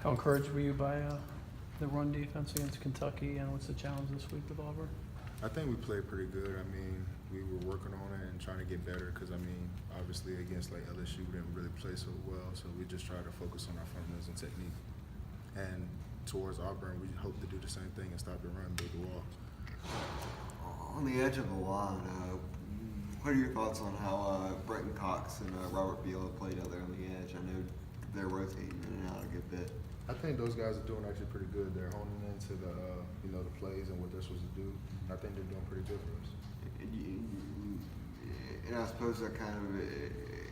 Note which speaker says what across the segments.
Speaker 1: How encouraged were you by the run defense against Kentucky, and what's the challenge this week with Auburn?
Speaker 2: I think we played pretty good. I mean, we were working on it and trying to get better because, I mean, obviously against like LSU, we didn't really play so well, so we just tried to focus on our fundamentals and technique. And towards Auburn, we hope to do the same thing and stop the run, build the wall.
Speaker 3: On the edge of the line, what are your thoughts on how Brenton Cox and Robert Beal have played out there on the edge? I know they're rotating in and out a good bit.
Speaker 2: I think those guys are doing actually pretty good. They're honing into the the plays and what they're supposed to do. I think they're doing pretty good for us.
Speaker 3: And I suppose that kind of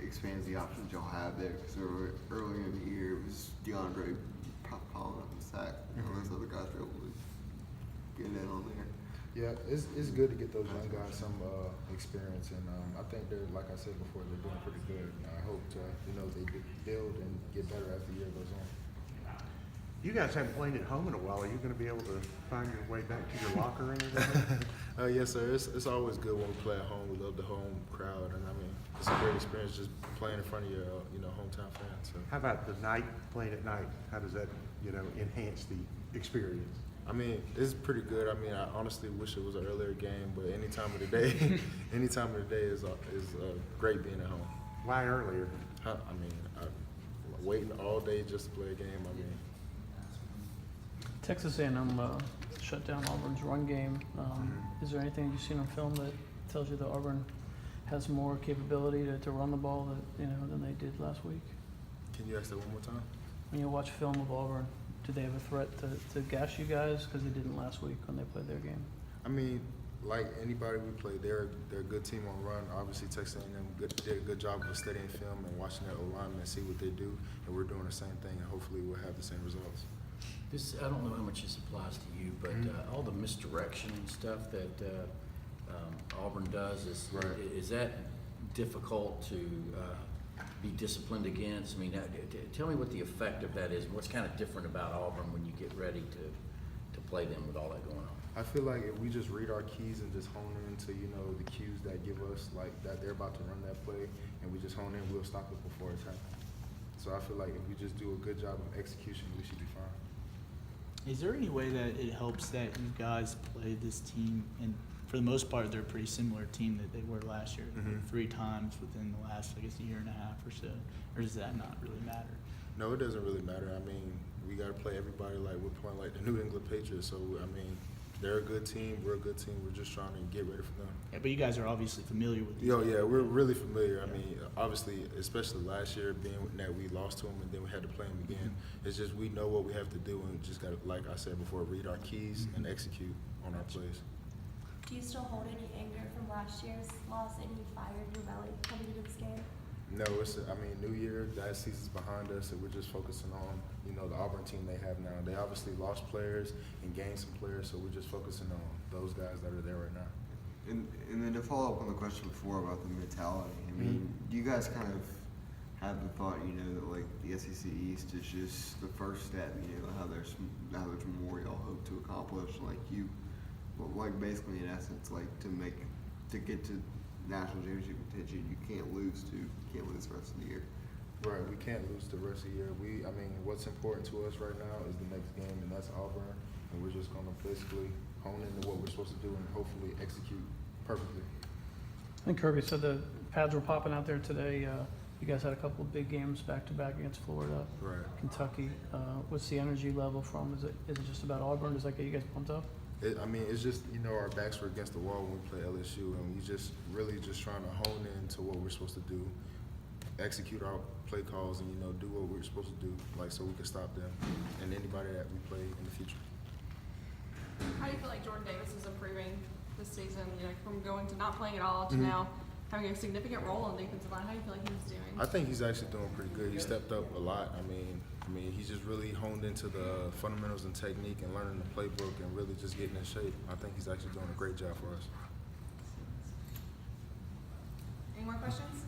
Speaker 3: expands the options y'all have there, because earlier in the year it was DeAndre piling up the sack. And those other guys were able to get in on there.
Speaker 2: Yeah, it's good to get those young guys some experience, and I think they're, like I said before, they're doing pretty good. And I hope to they build and get better as the year goes on.
Speaker 4: You guys haven't played at home in a while. Are you going to be able to find your way back to your locker and everything?
Speaker 2: Yes, sir. It's always good when we play at home. We love the home crowd, and I mean, it's a great experience just playing in front of your hometown fans. So.
Speaker 4: How about the night, playing at night? How does that enhance the experience?
Speaker 2: I mean, it's pretty good. I mean, I honestly wish it was an earlier game, but any time of the day, any time of the day is great being at home.
Speaker 4: Why earlier?
Speaker 2: I mean, I'm waiting all day just to play a game. I mean.
Speaker 1: Texas A&M shut down Auburn's run game. Is there anything you've seen on film that tells you that Auburn has more capability to run the ball than they did last week?
Speaker 2: Can you ask that one more time?
Speaker 1: When you watch film of Auburn, do they have a threat to gash you guys? Because they didn't last week when they played their game.
Speaker 2: I mean, like anybody we play, they're a good team on run. Obviously, Texas A&M did a good job of studying film and watching their O-linemen and see what they do, and we're doing the same thing, and hopefully we'll have the same results.
Speaker 5: I don't know how much this applies to you, but all the misdirection and stuff that Auburn does, is that difficult to be disciplined against? I mean, tell me what the effect of that is. What's kind of different about Auburn when you get ready to play them with all that going on?
Speaker 2: I feel like if we just read our keys and just hone into the cues that give us like that they're about to run that play, and we just hone in, we'll stop it before it's happened. So I feel like if we just do a good job of execution, we should be fine.
Speaker 6: Is there any way that it helps that you guys played this team, and for the most part, they're a pretty similar team that they were last year, 3 times within the last, I guess, year and a half or so? Or does that not really matter?
Speaker 2: No, it doesn't really matter. I mean, we got to play everybody like we're playing like the New England Patriots. So, I mean, they're a good team. We're a good team. We're just trying to get ready for them.
Speaker 6: Yeah, but you guys are obviously familiar with these
Speaker 2: Yeah, we're really familiar. I mean, obviously, especially last year, being that we lost to them and then we had to play them again. It's just we know what we have to do, and just got to, like I said before, read our keys and execute on our plays.
Speaker 7: Do you still hold any anger from last year's loss, any fire in your belly coming into this game?
Speaker 2: No, New Year, that season's behind us, and we're just focusing on, the Auburn team they have now. They obviously lost players and gained some players, so we're just focusing on those guys that are there right now.
Speaker 3: And then to follow up on the question before about the mentality, I mean, do you guys kind of have the thought, that like the SEC East is just the first step, how there's more y'all hope to accomplish, like basically in essence, like to get to national championship contention, you can't lose the rest of the year.
Speaker 2: Right, we can't lose the rest of the year. What's important to us right now is the next game, and that's Auburn, and we're just going to basically hone into what we're supposed to do and hopefully execute perfectly.
Speaker 1: I think Kirby said the pads were popping out there today. You guys had a couple of big games back-to-back against Florida, Kentucky. What's the energy level from? Is it just about Auburn? Does that get you guys pumped up?
Speaker 2: It's just, our backs were against the wall when we play LSU, and we just really just trying to hone into what we're supposed to do, execute our play calls, and, do what we're supposed to do, so we can stop them and anybody that we play in the future.
Speaker 8: How do you feel like Jordan Davis is improving this season, from going to not playing at all to now having a significant role on the defensive line? How do you feel like he's doing?
Speaker 2: I think he's actually doing pretty good. He stepped up a lot. I mean, he's just really honed into the fundamentals and technique and learning the playbook and really just getting in shape. I think he's actually doing a great job for us.
Speaker 8: Any more questions?